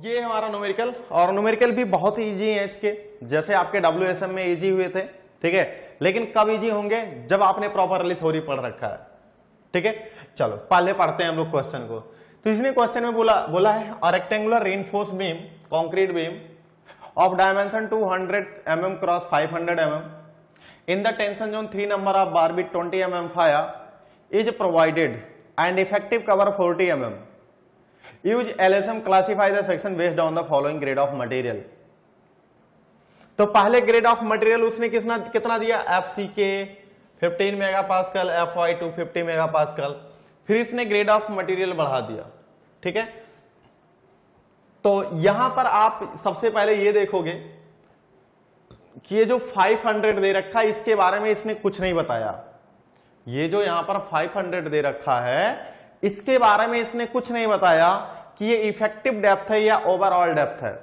ये हमारा न्यूमेरिकल, और न्यूमेरिकल भी बहुत इजी है इसके, जैसे आपके WSM में इजी हुए थे, ठीक है। लेकिन कब इजी होंगे? जब आपने प्रॉपरली थ्योरी पढ़ रखा है, ठीक है। चलो पहले पढ़ते हैं हम लोग क्वेश्चन को। तो इसने क्वेश्चन में बोला है a rectangular reinforce beam, concrete beam of dimension 200 mm cross 500 mm in the tension zone 3 number of bar with 20 mm fire is provided and effective cover 40 mm. Use LSM classify the section based on the following grade of material. तो पहले grade of material उसने कितना दिया? FCK 15 megapascal, FY 250 megapascal. फिर इसने grade of material बढ़ा दिया, ठीक है। तो यहां पर आप सबसे पहले ये देखोगे कि ये जो 500 दे रखा है इसके बारे में इसने कुछ नहीं बताया। ये जो यहां पर 500 दे रखा है इसके बारे में इसने कुछ नहीं बताया कि ये इफेक्टिव डेप्थ है या ओवरऑल डेप्थ है।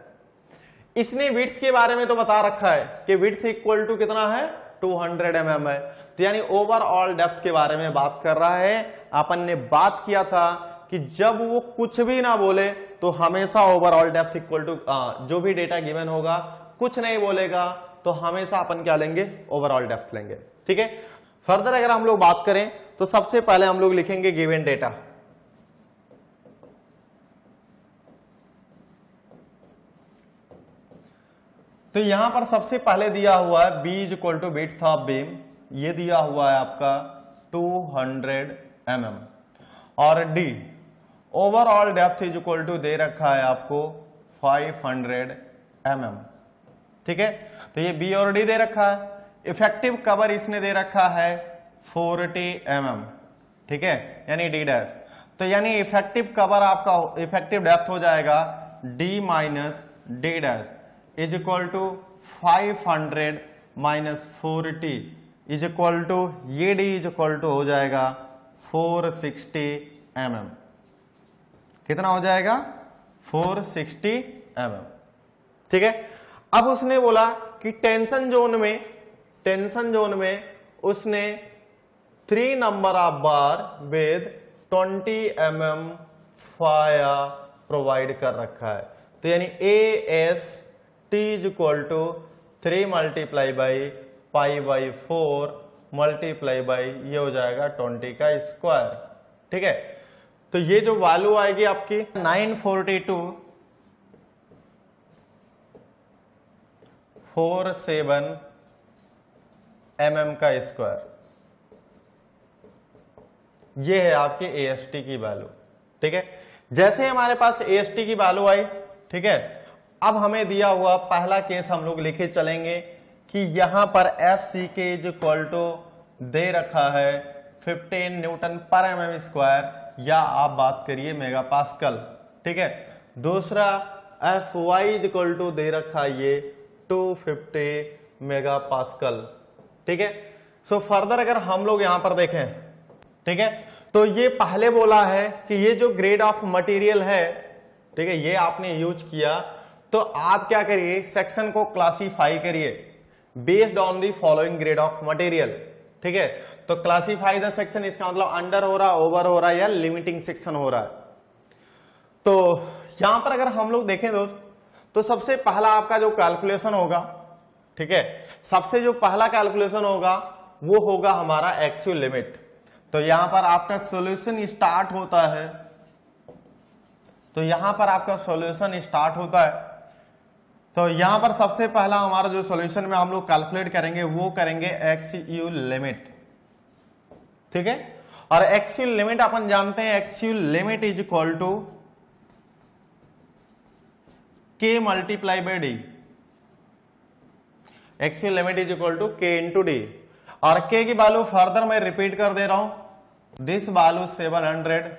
इसने विड्थ के बारे में तो बता रखा है कि विड्थ इक्वल टू कितना है? 200 mm है। तो यानी ओवरऑल डेप्थ के बारे में बात कर रहा है। अपन ने बात किया था कि जब वो कुछ भी ना बोले तो हमेशा ओवरऑल डेप्थ इक्वल टू जो भी डेटा गिवन होगा, कुछ नहीं बोलेगा तो हमेशा अपन क्या लेंगे? ओवरऑल डेप्थ लेंगे, ठीक है। फर्दर अगर हम लोग बात करें तो सबसे पहले हम लोग लिखेंगे गिवन डेटा। तो यहां पर सबसे पहले दिया हुआ है B equal to width of beam, ये दिया हुआ है आपका 200 mm, और D overall depth is equal to दे रखा है आपको 500 mm, ठीक है। तो ये B और D दे रखा है। इफेक्टिव कवर इसने दे रखा है 40 mm, ठीक है, यानी D डैश। तो यानी इफेक्टिव कवर आपका इफेक्टिव डेप्थ हो जाएगा D minus D dash is equal to 500 minus 40 is equal to ये D इज इक्वल टू हो जाएगा 460 mm। कितना हो जाएगा? 460 mm, ठीक है। अब उसने बोला कि टेंशन जोन में उसने 3 number of bar with 20 mm fire provide कर रखा है। तो यानी AST is equal to 3 multiply by pi by 4 multiply by ये हो जाएगा 20 का स्क्वायर, ठीक है। तो ये जो वैल्यू आएगी आपकी 942.47 mm का स्क्वायर, ये है आपकी AST की वैल्यू, ठीक है। जैसे हमारे पास AST की वैल्यू आई, ठीक है, अब हमें दिया हुआ पहला केस हम लोग लिखे चलेंगे कि यहां पर FCK इज इक्वल टू दे रखा है 15 न्यूटन पर mm स्क्वायर, या आप बात करिए मेगापास्कल, ठीक है। दूसरा FY इज इक्वल टू दे रखा है ये 250 मेगापास्कल, ठीक है। सो फर्दर अगर हम लोग यहां पर देखें, ठीक है, तो ये पहले बोला है कि ये जो ग्रेड ऑफ मटेरियल है, ठीक है, ये आपने यूज किया, तो आप क्या करिए? सेक्शन को क्लासीफाई करिए based on the following grade of material, ठीक है। तो क्लासीफाई द सेक्शन, इसका मतलब अंडर हो रहा, ओवर हो रहा है या लिमिटिंग सेक्शन हो रहा है। तो यहां पर अगर हम लोग देखें दोस्त, तो सबसे पहला आपका जो कैलकुलेशन होगा, ठीक है, सबसे जो पहला कैलकुलेशन होगा वो होगा हमारा एक्सियल लिमिट। तो यहां पर आपका सॉल्यूशन स्टार्ट होता है, तो यहां पर आपका सॉल्यूशन स्टार्ट होता है। तो यहां पर सबसे पहला हमारा जो सॉल्यूशन में हम लोग कैलकुलेट करेंगे वो करेंगे एक्सियल लिमिट, ठीक है। और एक्सियल लिमिट अपन जानते हैं, axial limit is equal to K multiply by D। Axial limit is equal to K into D, और K की वैल्यू फर्दर मैं रिपीट कर दे रहा हूं, this value 700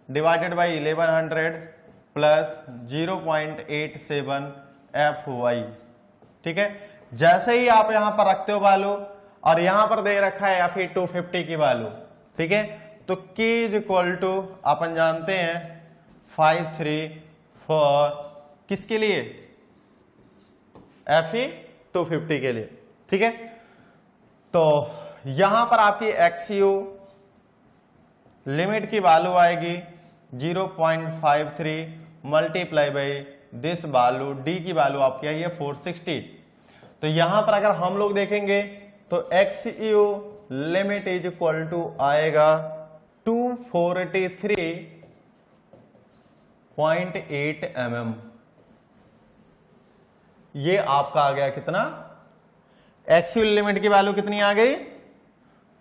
divided by 1100 plus 0.87 FY, ठीक है। जैसे ही आप यहां पर रखते हो वैल्यू, और यहां पर दे रखा है FE 250 की वैल्यू, ठीक है, तो K इज इक्वल टू अपन जानते हैं 534 किसके लिए? FE 250 के लिए, ठीक है। तो यहां पर आपकी XU लिमिट की वैल्यू आएगी 0.53 multiply by this value, D की वैल्यू आपकी आई है 460। तो यहां पर अगर हम लोग देखेंगे तो X U limit is equal to आएगा 243.8 mm। ये आपका आ गया कितना, एक्स यू लिमिट की वैल्यू कितनी आ गई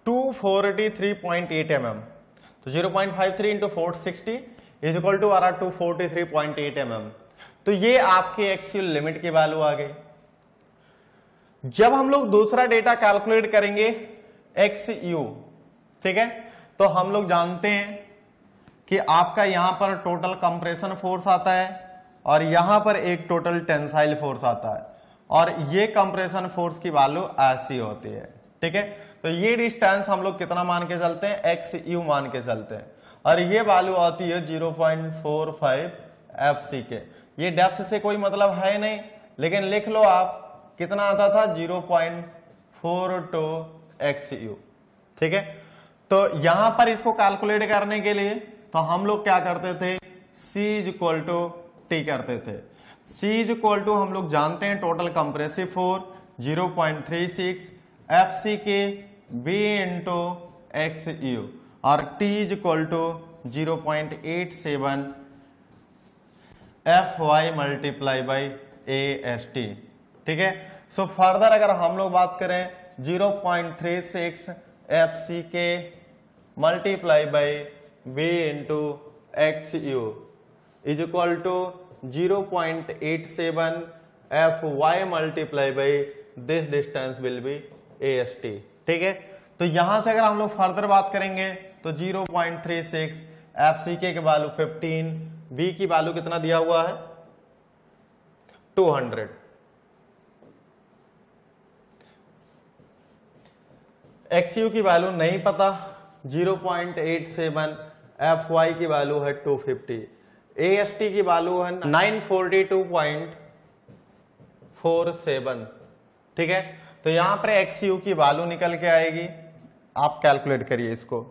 243.8 mm। तो 0.53 इंटू 460 इज इक्वल टू आ रहा 243.8 mm। तो ये आपके एक्स यू लिमिट की वैल्यू आ गई। जब हम लोग दूसरा डेटा कैलकुलेट करेंगे एक्स यू, ठीक है, तो हम लोग जानते हैं कि आपका यहां पर टोटल कंप्रेशन फोर्स आता है और यहां पर एक टोटल टेंसाइल फोर्स आता है, और ये कंप्रेशन फोर्स की वैल्यू ऐसी होती है, ठीक है। तो ये डिस्टेंस हम लोग कितना मान के चलते हैं, एक्स यू मान के चलते हैं, और ये वैल्यू आती है 0.45 एफसी के। ये डेप्थ से कोई मतलब है नहीं, लेकिन लिख लो आप कितना आता था 0.42 एक्स यू, ठीक है। तो यहां पर इसको कैलकुलेट करने के लिए तो हम लोग क्या करते थे, C is equal to T करते थे। C इज इक्वल टू हम लोग जानते हैं total compressive force 0.36 FC K B into X U, और T is equal to 0.87 F Y multiply by A S T, ठीक है। सो फर्दर अगर हम लोग बात करें 0.36 F C K multiply by B into X U is equal to 0.87 F Y multiply by this distance will be A S T, ठीक है। तो यहां से अगर हम लोग फर्दर बात करेंगे तो 0.36 एफ सी के वैल्यू 15, बी की वैल्यू कितना दिया हुआ है 200, एक्स यू की वैल्यू नहीं पता 0.87, एफ वाई की वैल्यू है 250, ए एस टी की वैल्यू है 942.47, ठीक है। तो यहां पर एक्स यू की वैल्यू निकल के आएगी, आप कैलकुलेट करिए इसको,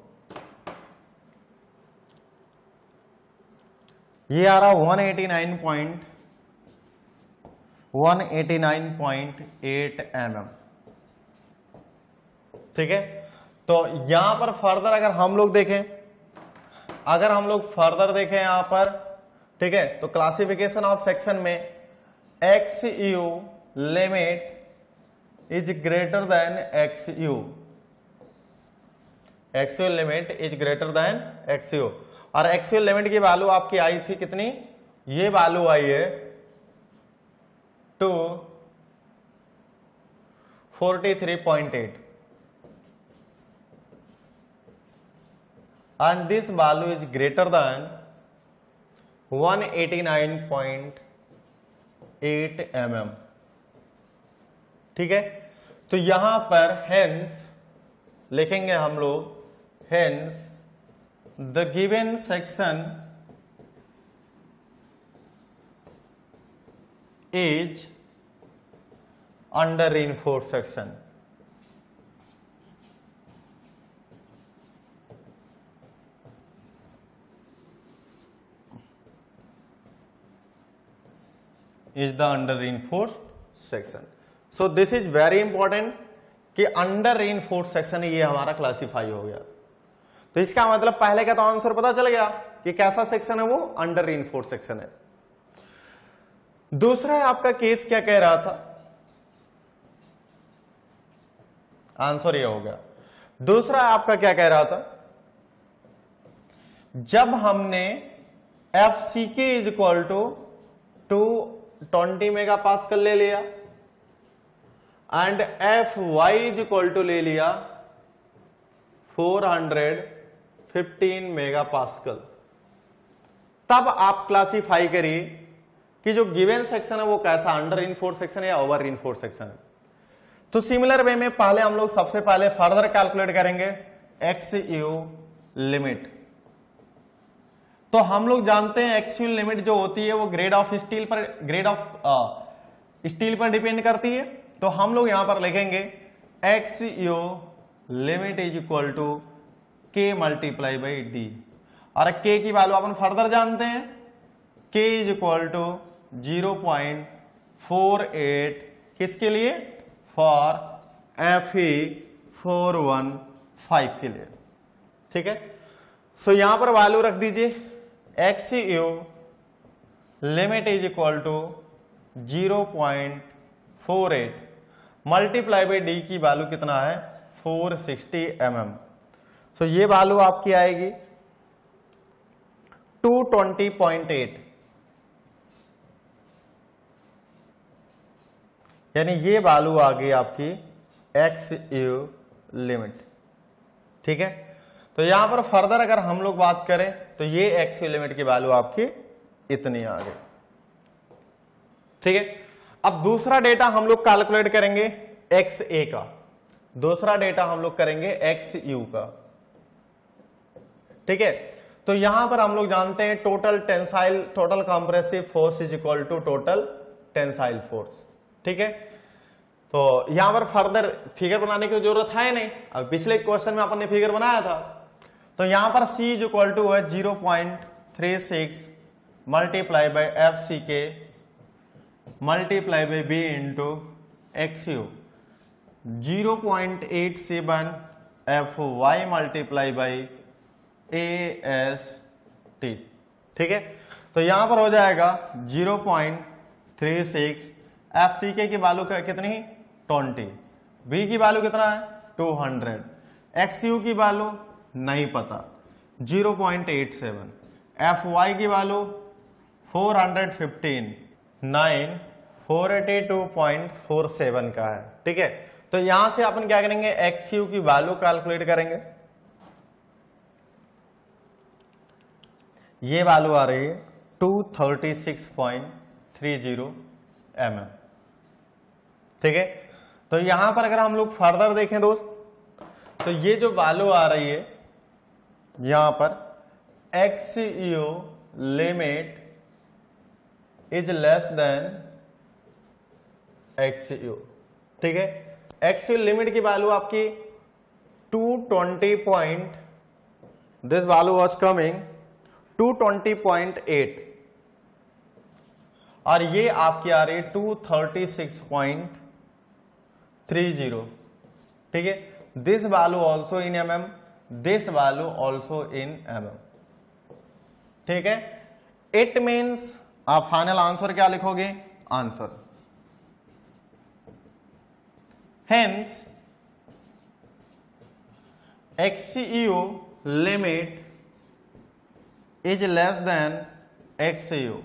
ये आ रहा 189.8 mm, ठीक है। तो यहां पर फर्दर अगर हम लोग देखें यहां पर, ठीक है, तो क्लासिफिकेशन ऑफ सेक्शन में x U limit is greater then x you, x U limit is greater then x U, और एक्स यू लिमिट की वैल्यू आपकी आई थी कितनी, ये वैल्यू आई है 243.8, and this value is greater than 189.8 mm, ठीक है। तो यहां पर हेंस लिखेंगे हम लोग, hence the given section is under reinforced section, is the under reinforced section. So this is very important कि अंडर reinforced section ये हमारा क्लासीफाई हो गया। तो इसका मतलब पहले का तो आंसर पता चल गया कि कैसा सेक्शन है, वो अंडर reinforced सेक्शन है। दूसरा आपका केस क्या कह रहा था, आंसर ये हो गया। दूसरा आपका क्या कह रहा था, जब हमने F C K is equal to 220 mega pascal ले लिया and F Y is equal to ले लिया 415 मेगा पास्कल, तब आप क्लासीफाई करिए कि जो गिवन सेक्शन है वो कैसा, अंडर रीइंफोर्स्ड सेक्शन है या ओवर रीइंफोर्स्ड सेक्शन है। तो सिमिलर वे में पहले हम लोग सबसे पहले फर्दर कैलकुलेट करेंगे एक्स यू लिमिट। तो हम लोग जानते हैं एक्स यू लिमिट जो होती है वो ग्रेड ऑफ स्टील पर डिपेंड करती है। तो हम लोग यहां पर लिखेंगे X U limit is equal to K multiply by D, और के की वैल्यू अपन फर्दर जानते हैं, के इज इक्वल टू 0.48 किसके लिए? फॉर Fe415 के लिए। ठीक है, सो यहां पर वैल्यू रख दीजिए XU limit is equal to 0.48 multiply by D की वैल्यू कितना है? 460 mm। सो ये वैल्यू आपकी आएगी 220.8, यानी ये वैल्यू आ गई आपकी XU लिमिट। ठीक है, तो यहां पर फर्दर अगर हम लोग बात करें तो ये XU लिमिट की वैल्यू आपकी इतनी आ गई। ठीक है, अब दूसरा डेटा हम लोग कैलकुलेट करेंगे XA का, दूसरा डेटा हम लोग करेंगे XU का। ठीक है, तो यहां पर हम लोग जानते हैं total compressive force is equal to total tensile force. ठीक है, तो यहां पर फर्दर फिगर बनाने की जरूरत है नहीं, अब पिछले क्वेश्चन में अपन ने फिगर बनाया था। तो यहां पर C इज इक्वल टू है 0.36 multiply by FCK multiply by B into XU 0.87 FY multiply by AST। ठीक है, तो यहां पर हो जाएगा 0.36 FCK की वैल्यू कितनी? 20, B की वैल्यू कितना है? 200, XU की वैल्यू नहीं पता 0.87, FY की वैल्यू 415, 9 482.47 का है। ठीक है, तो यहां से अपन क्या करेंगे? XU की वैल्यू कैलकुलेट करेंगे। ये वैल्यू आ रही है 236.30 mm। ठीक है, तो यहां पर अगर हम लोग फर्दर देखें दोस्त, तो ये जो वैल्यू आ रही है यहां पर XU limit is less than XU। ठीक है, XU लिमिट की वैल्यू आपकी 220 दिस वैल्यू वाज कमिंग 220.8 और ये आपकी आ रही है 236.30। ठीक है, this value also in mm, this value also in mm। ठीक है, इट मीन्स आप फाइनल आंसर क्या लिखोगे? Answer hence XU limit is less than XU.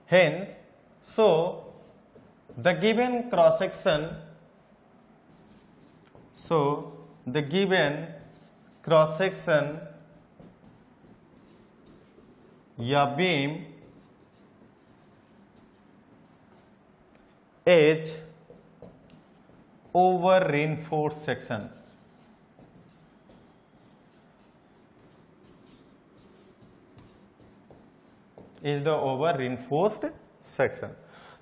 Hence, so the given cross section, या beam is over reinforced section। Is the over reinforced section.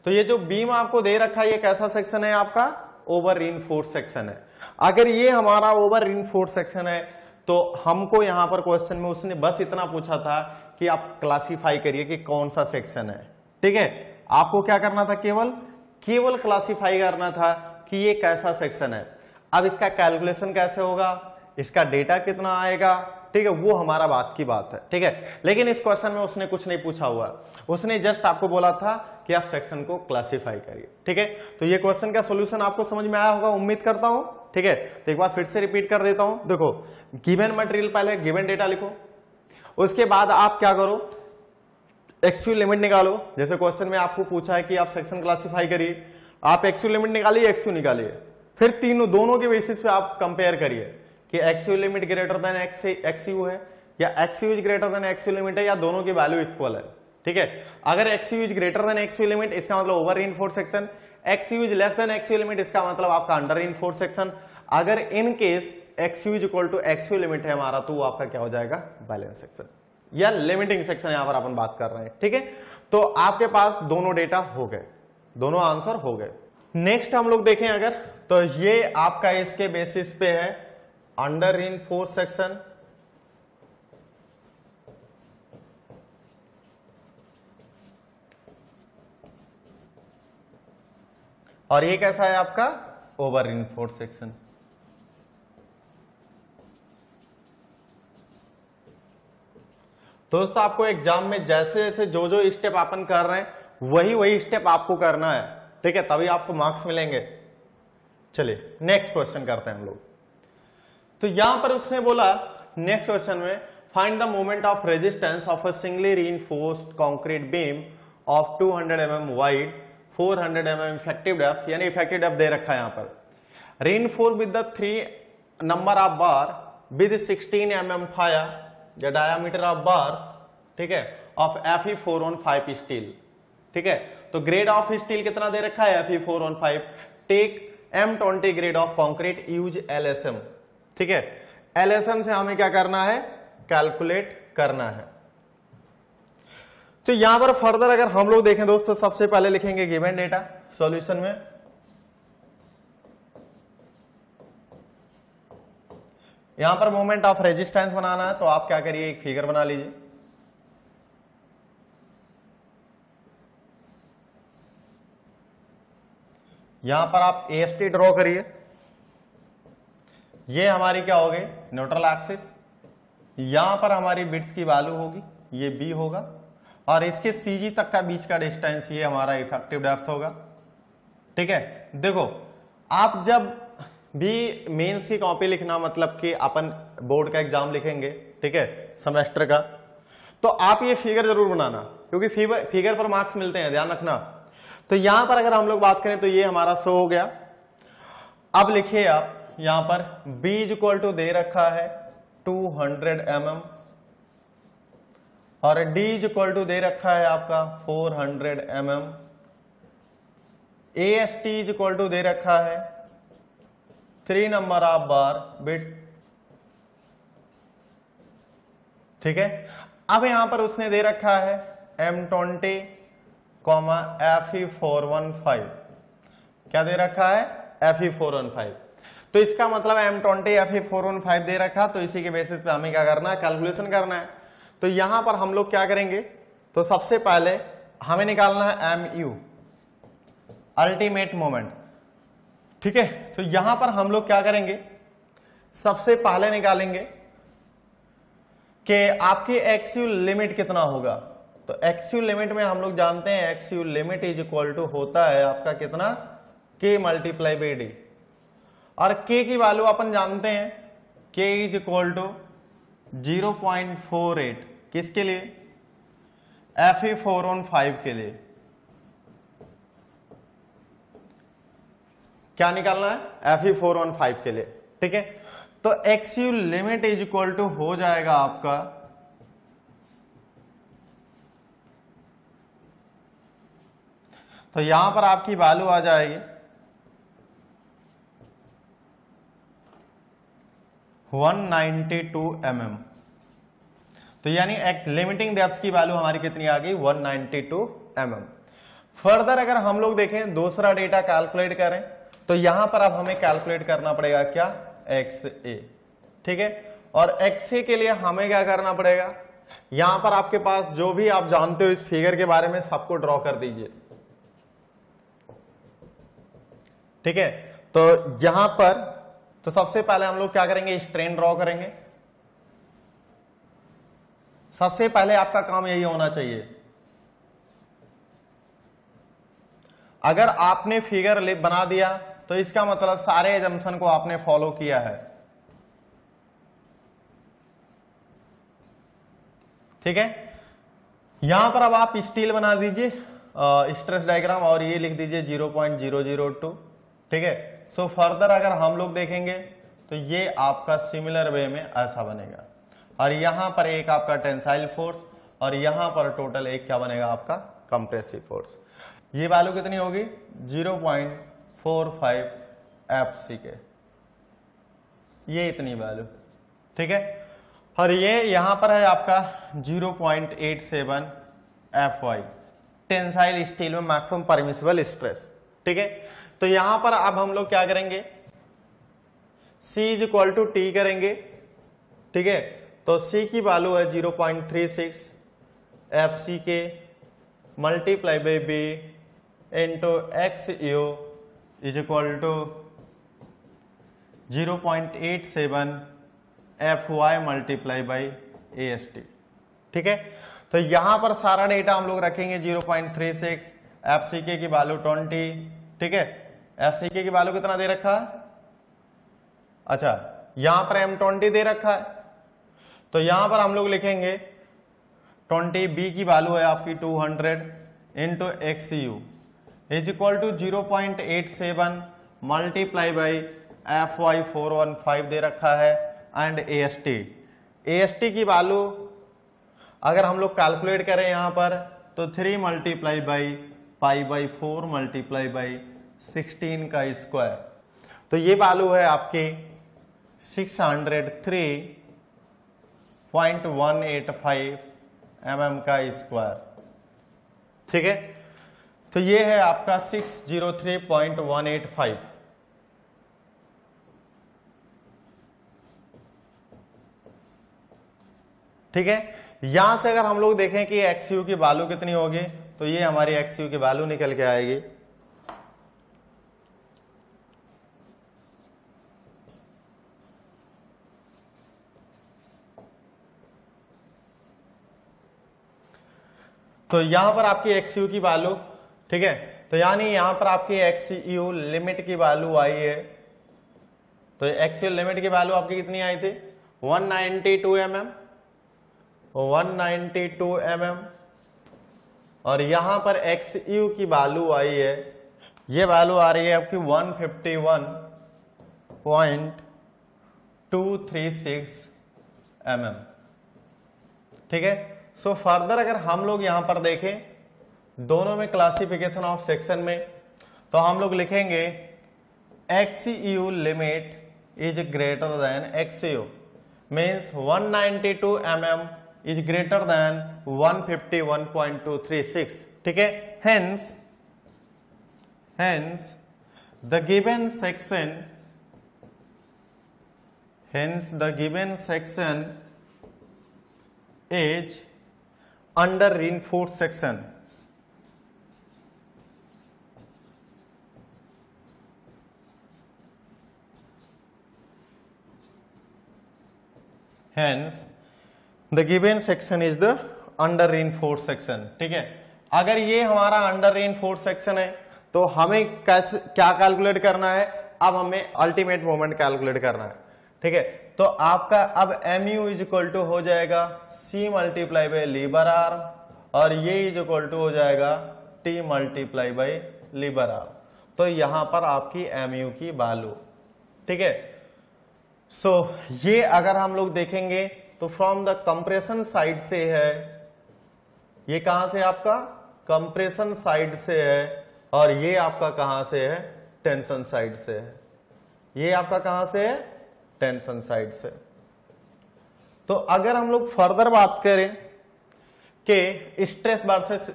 तो ये जो beam आपको दे रखा है ये कैसा सेक्शन है? आपका ओवर रिइंफोर्स्ड सेक्शन है। अगर ये हमारा ओवर रिइंफोर्स्ड सेक्शन है तो हमको यहां पर क्वेश्चन में उसने बस इतना पूछा था कि आप क्लासिफाई करिए कि कौन सा सेक्शन है। ठीक है, आपको क्या करना था? केवल क्लासिफाई करना था कि ये कैसा सेक्शन है। अब इसका कैलकुलेशन कैसे होगा, इसका डेटा कितना आएगा, ठीक है, वो हमारा बात की बात है। ठीक है, लेकिन इस क्वेश्चन में उसने कुछ नहीं पूछा हुआ, उसने जस्ट आपको बोला था कि आप सेक्शन को क्लासिफाई करिए। ठीक है, तो ये क्वेश्चन का सॉल्यूशन आपको समझ में आया होगा, उम्मीद करता हूं। ठीक है, तो एक बार फिर से रिपीट कर देता हूं। देखो, गिवन मटेरियल पहले गिवन डेटा लिखो, उसके बाद आप क्या करो? XU लिमिट निकालो। जैसे क्वेश्चन में आपको पूछा है कि आप सेक्शन क्लासिफाई करिए, आप XU लिमिट निकालिए, XU निकालिए, फिर दोनों के बेसिस पे आप कंपेयर करिए कि XU limit greater than XU है या XU is greater than XU limit है या दोनों की वैल्यू इक्वल है। ठीक है, अगर XU is greater than XU limit इसका मतलब over reinforced section, XU is less than XU limit इसका मतलब आपका अंडर रिइंफोर्स्ड सेक्शन। अगर in case XU is equal to XU limit है हमारा, तो आपका क्या हो जाएगा? बैलेंस सेक्शन या लिमिटिंग सेक्शन यहां पर अपन बात कर रहे हैं। ठीक है, तो आपके पास दोनों डेटा हो गए, दोनों आंसर हो गए। नेक्स्ट हम लोग देखें अगर, तो ये आपका इसके बेसिस पे है अंडर रिइंफोर्स्ड सेक्शन, और ये कैसा है आपका ओवर रीइंफोर्स्ड सेक्शन। दोस्तों आपको एग्जाम में जैसे जैसे जो जो स्टेप अपन कर रहे हैं वही वही स्टेप आपको करना है, ठीक है, तभी आपको मार्क्स मिलेंगे। चलिए नेक्स्ट क्वेश्चन करते हैं हम लोग। तो यहां पर उसने बोला नेक्स्ट क्वेश्चन में find the moment of resistance of a singly reinforced concrete beam of 200 mm wide 400 mm effective depth, यानी इफेक्टिव डेप्थ दे रखा है यहां पर। Reinforced with the 3 number of bar with 16 mm fire the diameter of bars, ठीक है, of Fe4on5 steel, ठीक है। तो ग्रेड ऑफ स्टील कितना दे रखा है Fe4on5, take M20 grade of concrete use LSM, ठीक है। LSM से हमें क्या करना है, कैलकुलेट करना है। तो यहां पर फर्दर अगर हम लोग देखें दोस्तों, सबसे पहले लिखेंगे गिवन डेटा सॉल्यूशन में। यहां पर मोमेंट ऑफ रेजिस्टेंस बनाना है, तो आप क्या करिए, एक फिगर बना लीजिए। यहां पर आप AST ड्रॉ करिए। ये हमारी क्या होगी, न्यूट्रल एक्सिस। यहां पर हमारी विड्थ की वैल्यू होगी, ये B होगा, और इसके CG तक का बीच का डिस्टेंस ये हमारा इफेक्टिव डेप्थ होगा, ठीक है। देखो आप जब भी मेंस की कॉपी लिखना, मतलब कि अपन बोर्ड का एग्जाम लिखेंगे, ठीक है, सेमेस्टर का, तो आप ये फिगर जरूर बनाना, क्योंकि फिगर पर मार्क्स मिलते हैं, ध्यान रखना। तो यहां पर अगर हम लोग बात करें तो ये हमारा शो हो गया। अब लिखिए आप यहां पर B इक्वल टू दे रखा है 200 mm और D इक्वल टू दे रखा है आपका 400 mm, AST इक्वल टू दे रखा है 3 नंबर ऑफ बार बिट, ठीक है। अब यहां पर उसने दे रखा है M20, Fe415, क्या दे रखा है, Fe415। तो इसका मतलब M20 Fe415 दे रखा, तो इसी के बेसिस पे हमें क्या करना है, कैलकुलेशन करना है। तो यहां पर हम लोग क्या करेंगे, तो सबसे पहले हमें निकालना है MU, अल्टीमेट मोमेंट, ठीक है। तो यहां पर हम लोग क्या करेंगे, सबसे पहले निकालेंगे कि आपकी एक्सयू लिमिट कितना होगा। तो एक्सयू लिमिट में हम लोग जानते हैं एक्सयू लिमिट इज इक्वल टू होता है आपका कितना, K मल्टीप्लाई बाई D, और K की वैल्यू अपन जानते हैं K इज इक्वल टू 0.48, किसके लिए, Fe4on5 के लिए। क्या निकालना है, Fe4on5 के लिए, ठीक है। तो एक्सयू लिमिट इज इक्वल टू हो जाएगा आपका तो यहां पर आपकी वैल्यू आ जाएगी 192 mm। तो यानी एक लिमिटिंग डेप्थ की वैल्यू हमारी कितनी आ गई, 192 mm। फर्दर अगर हम लोग देखें दूसरा डेटा कैलकुलेट करें, तो यहां पर अब हमें कैलकुलेट करना पड़ेगा क्या, XA, ठीक है। और XA के लिए हमें क्या करना पड़ेगा, यहां पर आपके पास जो भी आप जानते हो इस फिगर के बारे में सबको ड्रॉ कर दीजिए, ठीक है। तो यहां पर तो सबसे पहले हम लोग क्या करेंगे, स्ट्रेन ड्रॉ करेंगे। सबसे पहले आपका काम यही होना चाहिए, अगर आपने फिगर बना दिया तो इसका मतलब सारे एजम्पशन को आपने फॉलो किया है, ठीक है। यहां पर अब आप स्टील बना दीजिए स्ट्रेस डायग्राम, और ये लिख दीजिए 0.002, ठीक है। सो फर्दर अगर हम लोग देखेंगे तो ये आपका सिमिलर वे में ऐसा बनेगा, और यहां पर एक आपका टेंसाइल फोर्स, और यहां पर टोटल एक क्या बनेगा आपका कंप्रेसिव फोर्स। ये वैल्यू कितनी होगी, 0.45 FC के, ये इतनी वैल्यू, ठीक है। और ये यहां पर है आपका 0.87 FY, टेंसाइल स्टील में मैक्सिमम परमिसिबल स्ट्रेस, ठीक है। तो यहां पर अब हम लोग क्या करेंगे, C is equal to T करेंगे, ठीक है। तो C की वैल्यू है 0.36 FC के multiply by B into XU is equal to 0.87 FY multiply by AST। ठीक है, तो यहां पर सारा डेटा हम लोग रखेंगे 0.36, FCK की वैल्यू 20। ठीक है, FCK की वैल्यू कितना दे रखा है, अच्छा यहां पर M20 दे रखा है, तो यहां पर हम लोग लिखेंगे 20, B की वैल्यू है आपकी 200 into XU is equal to 0.87 multiply by FY415 दे रखा है एंड AST की वैल्यू अगर हम लोग कैलकुलेट करें यहां पर तो 3 multiply by pi by 4 multiply by 16 का स्क्वायर, तो ये वैल्यू है आपकी 603.185 mm का स्क्वायर। ठीक है, तो ये है आपका 603.185। ठीक है, यहां से अगर हम लोग देखें कि XU की वैल्यू कितनी होगी तो ये हमारी XU की वैल्यू निकल के आएगी तो यहां पर आपकी XU की वैल्यू, ठीक है, तो यानी यहां पर आपकी XU लिमिट की वैल्यू आई है, तो XU लिमिट की वैल्यू आपकी कितनी आई थी 192 mm, 192 mm, और यहां पर XU की वैल्यू आई है, ये वैल्यू आ रही है आपकी 151.236 mm। ठीक है, सो फर्दर अगर हम लोग यहां पर देखें दोनों में क्लासिफिकेशन ऑफ सेक्शन में, तो हम लोग लिखेंगे XU limit is greater than XU means 192 mm is greater then 151.236। ठीक है, hence the given section is under reinforced section। Hence the given section is the under reinforced section। ठीक है, अगर ये हमारा अंडर रेनफोर्स सेक्शन है तो हमें कैसे क्या कैलकुलेट करना है, अब हमें अल्टीमेट मोमेंट कैलकुलेट करना है। ठीक है, तो आपका अब MU इज इक्वल टू हो जाएगा C मल्टीप्लाई बाई लीबर आर्म और ये इज इक्वल टू हो जाएगा T मल्टीप्लाई बाई लीबर आर्म, तो यहां पर आपकी MU की वैल्यू। ठीक है, सो ये अगर हम लोग देखेंगे तो फ्रॉम द कंप्रेशन साइड से है, ये कहां से आपका कंप्रेशन साइड से है, और ये आपका कहां से है टेंशन साइड से है, ये आपका कहां से है टेंशन साइड से। तो अगर हम लोग फर्दर बात करें कि स्ट्रेस वर्सेस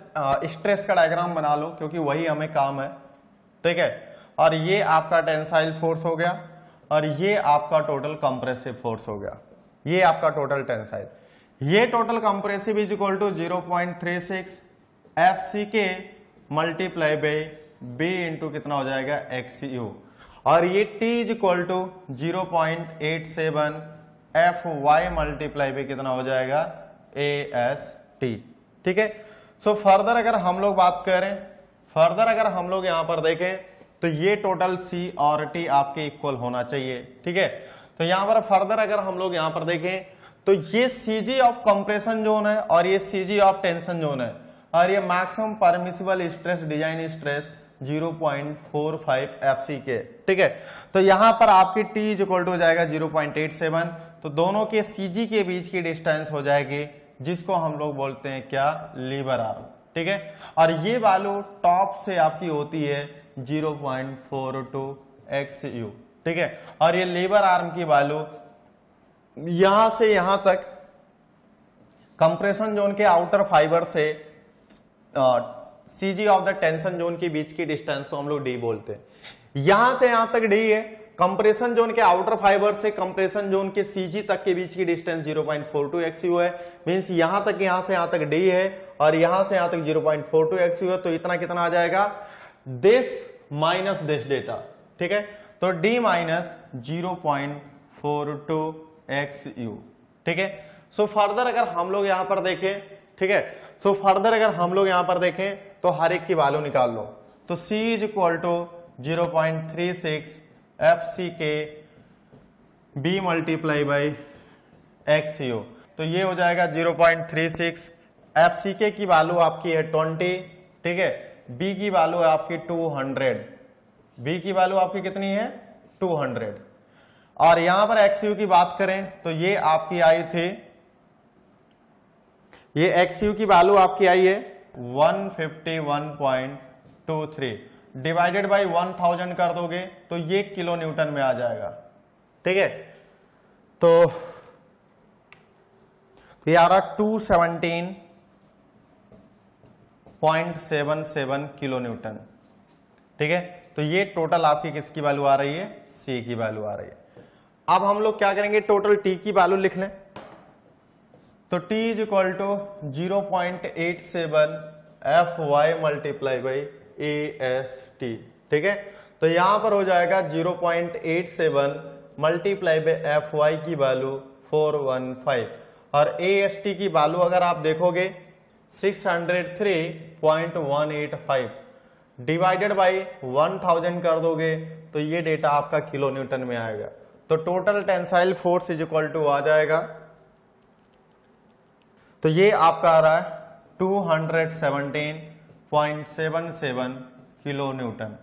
स्ट्रेस का डायग्राम बना लो क्योंकि वही हमें काम है। ठीक है, और ये आपका टेंसाइल फोर्स हो गया और ये आपका टोटल कंप्रेसिव फोर्स हो गया, ये आपका टोटल टेंसाइल, ये total compressive is equal to 0.36 FCK multiply by B into कितना हो जाएगा XU, और ये T is equal to 0.87 FY multiply by कितना हो जाएगा AST। ठीक है, सो फर्दर अगर हम लोग बात करें, फर्दर अगर हम लोग यहां पर देखें तो ये टोटल C और T आपके इक्वल होना चाहिए। ठीक है, तो यहां पर फर्दर अगर हम लोग यहां पर देखें तो ये CG ऑफ कंप्रेशन जोन है और ये CG ऑफ टेंशन जोन है, और ये maximum permissible stress design stress 0.45 FCK। ठीक है, तो यहां पर आपकी T इज इक्वल टू हो जाएगा 0.87, तो दोनों के CG के बीच की डिस्टेंस हो जाएगी जिसको हम लोग बोलते हैं क्या लीवर आर्म। ठीक है, और ये वैल्यू टॉप से आपकी होती है 0.42 XU। ठीक है, और ये लीवर आर्म की वैल्यू यहां से यहां तक कंप्रेशन जोन के आउटर फाइबर से CG of the tension zone के बीच की डिस्टेंस को हम लोग D बोलते हैं। यहां से यहां तक D है, कंप्रेशन जोन के आउटर फाइबर से कंप्रेशन जोन के CG तक के बीच की डिस्टेंस 0.42 XU है, मींस यहां तक यहां से यहां तक D है और यहां से यहां तक 0.42 XU है, तो इतना कितना आ जाएगा, दिस माइनस दिस डेटा, ठीक है। तो d माइनस 0.42 XU, ठीक है। सो फर्दर अगर हम लोग यहां पर देखें, ठीक है, सो फर्दर अगर हम लोग यहां पर देखें तो हर एक की वैल्यू निकाल लो। तो C is equal to 0.36 FCK B multiply by XU, तो ये हो जाएगा 0.36। FCK की वैल्यू आपकी है 20, ठीक है। B की वैल्यू है आपकी 200, B की वैल्यू आपकी कितनी है 200। और यहां पर XU की बात करें तो ये आपकी आई थी, ये XU की वैल्यू आपकी आई है 151.23, डिवाइडेड बाई 1000 कर दोगे तो ये किलो न्यूटन में आ जाएगा, ठीक है। तो ये आ रहा 217.77 किलो न्यूटन, ठीक है। तो ये टोटल आपकी किसकी वैल्यू आ रही है, C की वैल्यू आ रही है। अब हम लोग क्या करेंगे, टोटल T की वैल्यू लिख लें। तो T is equal to 0.87 FY multiply by AST, ठीक है। तो यहां पर हो जाएगा 0.87 मल्टीप्लाई बाई FY की वैल्यू 415, और AST की वैल्यू अगर आप देखोगे 603.185, डिवाइडेड बाई 1000 कर दोगे तो ये डेटा आपका किलो न्यूटन में आएगा। तो total tensile force is equal to आ जाएगा, तो ये आपका आ रहा है 217.77 किलो न्यूटन।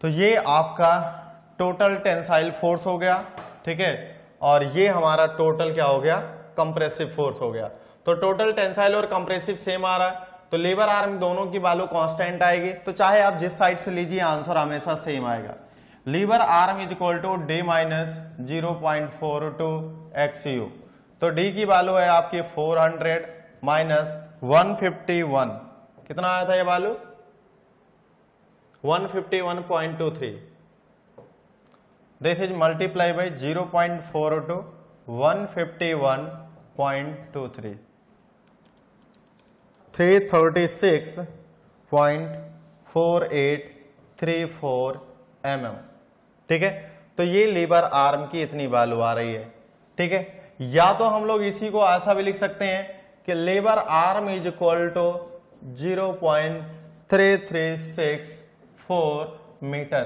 तो ये आपका टोटल टेंसाइल फोर्स हो गया, ठीक है। और ये हमारा टोटल क्या हो गया, कंप्रेसिव फोर्स हो गया। तो टोटल टेंसाइल और कंप्रेसिव सेम आ रहा है, तो लेबर आर्म दोनों की वैल्यू कांस्टेंट आएगी। तो चाहे आप जिस साइड से लीजिए आंसर हमेशा सेम आएगा। Lever arm is equal to D minus 0.42 XU, तो D की वैल्यू है आपकी 400 माइनस 151, कितना आया था ये value 151.23, this is multiply by 0.42 151.23, 336.4834 mm, ठीक है। तो ये लीवर आर्म की इतनी वैल्यू आ रही है, ठीक है। या तो हम लोग इसी को ऐसा भी लिख सकते हैं कि लेबर arm is equal to 0.3364 metre,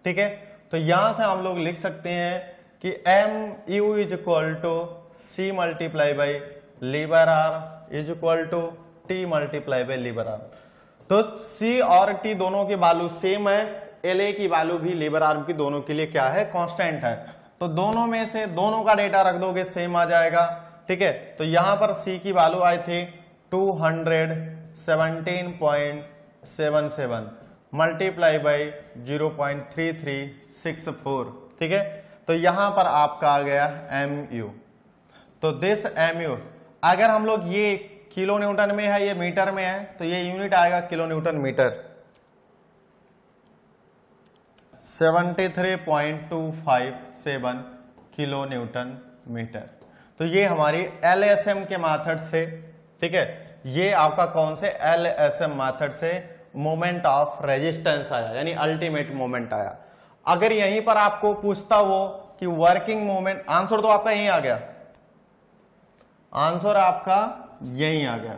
ठीक है। तो यहां से हम लोग लिख सकते हैं कि MU is equal to C multiply by लेबर arm is equal to T multiply by लेबर आर्म। तो C और T दोनों की वैल्यू सेम है, LA की वैल्यू भी लेबर आर्म की दोनों के लिए क्या है, कांस्टेंट है। तो दोनों में से दोनों का डेटा रख दोगे सेम आ जाएगा, ठीक है। तो यहां पर C की वैल्यू आई थी 217.77 मल्टीप्लाई बाई 0.3364, ठीक है। तो यहां पर आपका आ गया MU। तो दिस MU अगर हम लोग ये किलो न्यूटन में है, ये मीटर में है, तो ये यूनिट आएगा kilo newton metre. 73.257 kilo newton metre. तो ये हमारी LSM के मेथड से, ठीक है, ये आपका कौन से LSM मेथड से मोमेंट ऑफ रेजिस्टेंस आया, यानी अल्टीमेट मोमेंट आया। अगर यहीं पर आपको पूछता हो कि वर्किंग मोमेंट, आंसर तो आपका यहीं आ गया, आंसर आपका यहीं आ गया,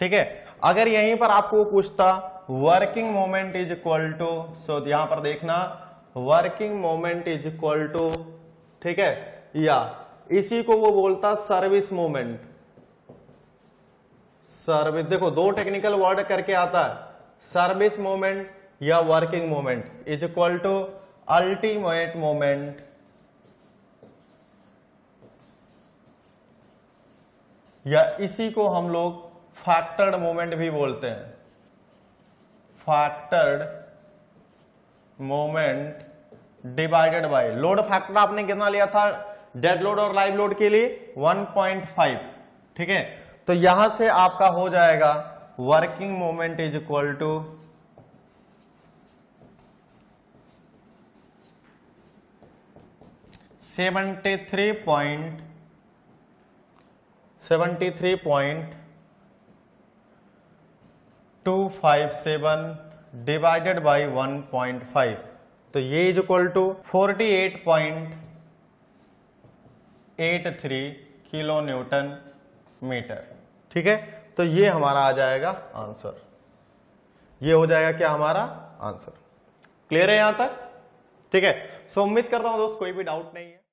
ठीक है। अगर यहीं पर आपको पूछता working moment is equal to, so यहां पर देखना working moment is equal to, ठीक है, या इसी को वो बोलता सर्विस मोमेंट। सर्विस, देखो दो टेक्निकल वर्ड करके आता है, सर्विस मोमेंट या working moment is equal to ultimate moment या इसी को हम लोग फैक्टर्ड मोमेंट भी बोलते हैं। Factored moment divided by load factor आपने कितना लिया था डेड लोड और लाइव लोड के लिए 1.5, ठीक है। तो यहां से आपका हो जाएगा working moment is equal to 73.257 divided by 1.5, तो ये is equal to 48.83 kilo newton metre. ठीक है, तो ये हमारा आ जाएगा आंसर, ये हो जाएगा क्या हमारा आंसर। क्लियर है यहां तक? ठीक है, सो उम्मीद करता हूं दोस्त कोई भी डाउट नहीं है।